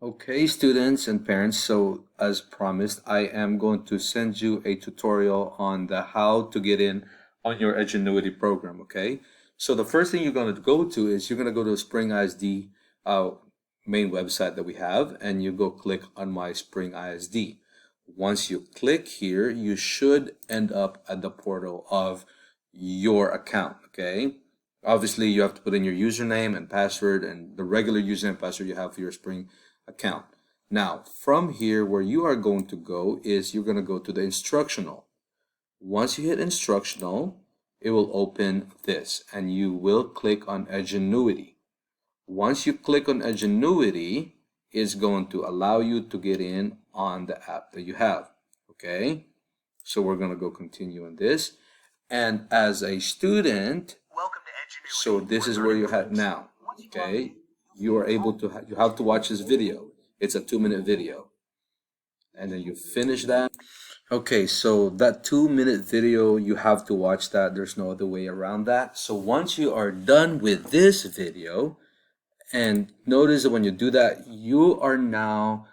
Okay, students and parents, so as promised, I am going to send you a tutorial on the how to get in on your Edgenuity program, okay? So the first thing you're going to go to is you're going to go to Spring ISD main website that we have, and you go click on My Spring ISD. Once you click here, you should end up at the portal of your account, okay? Obviously, you have to put in your username and password and the regular username and password you have for your Spring account. Now, from here, where you are going to go is you're going to go to the instructional. Once you hit instructional, it will open this and you will click on Edgenuity. Once you click on Edgenuity, it's going to allow you to get in on the app that you have. Okay, so we're going to go continue on this. And as a student, so this is where you're at now. Okay, you are able to you have to watch this video. It's a 2-minute video, and then you finish that. Okay, so that 2-minute video, you have to watch that. There's no other way around that. So once you are done with this video, and notice that when you do that, you are now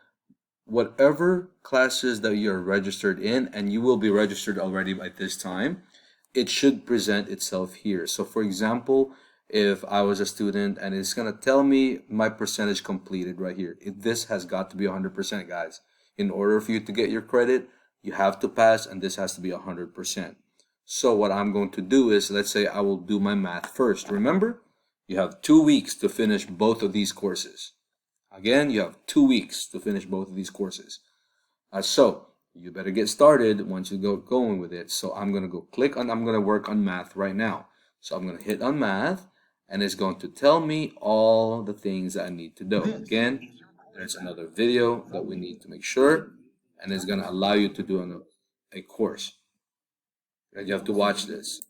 whatever classes that you're registered in, and you will be registered already by this time, it should present itself here. So for example, if I was a student and it's going to tell me my percentage completed right here, this has got to be 100%, guys. In order for you to get your credit, you have to pass, and this has to be 100%. So what I'm going to do is, let's say I will do my math first. Remember, you have 2 weeks to finish both of these courses. Again, you have 2 weeks to finish both of these courses. So you better get started once you go going with it. So I'm going to go click on, I'm going to work on math right now. So I'm going to hit on math, and it's going to tell me all the things that I need to do. Again, there's another video that we need to make sure, and it's going to allow you to do a course. And you have to watch this.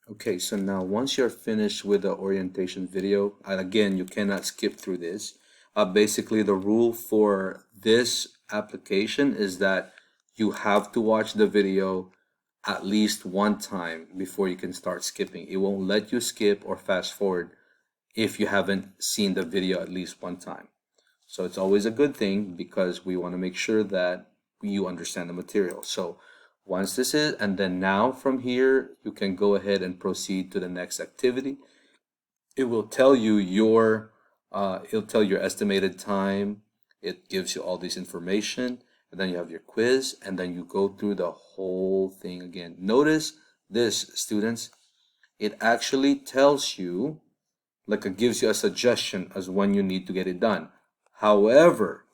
Okay, so now once you're finished with the orientation video, and again, you cannot skip through this. Basically, the rule for this application is that you have to watch the video at least one time before you can start skipping. It won't let you skip or fast forward if you haven't seen the video at least one time. So it's always a good thing because we want to make sure that you understand the material. So once this is, and then now from here, you can go ahead and proceed to the next activity. It will tell you your it'll tell your estimated time. It gives you all this information, and then you have your quiz, and then you go through the whole thing again. Notice this, students, it actually tells you, like it gives you a suggestion as when you need to get it done. However,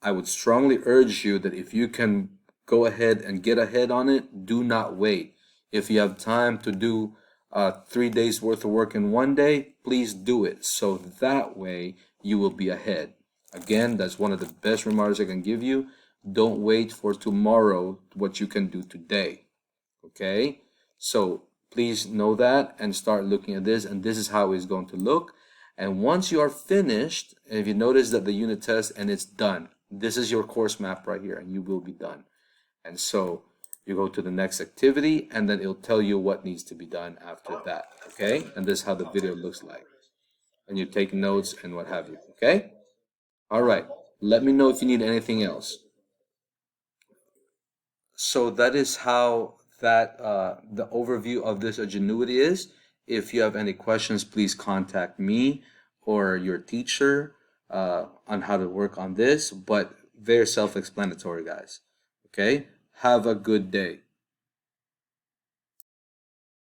I would strongly urge you that if you can go ahead and get ahead on it, do not wait. If you have time to do 3 days worth of work in 1 day, please do it. So that way you will be ahead. Again, that's one of the best reminders I can give you. Don't wait for tomorrow what you can do today. Okay? So please know that and start looking at this, and this is how it's going to look. And once you are finished, if you notice that the unit test and it's done, this is your course map right here, and you will be done. And so you go to the next activity, and then it'll tell you what needs to be done after that. Okay? And this is how the video looks like. And you take notes and what have you. Okay? All right. Let me know if you need anything else. So that is how that the overview of this Edgenuity is. If you have any questions, please contact me or your teacher on how to work on this. But very self-explanatory, guys. Okay? Have a good day.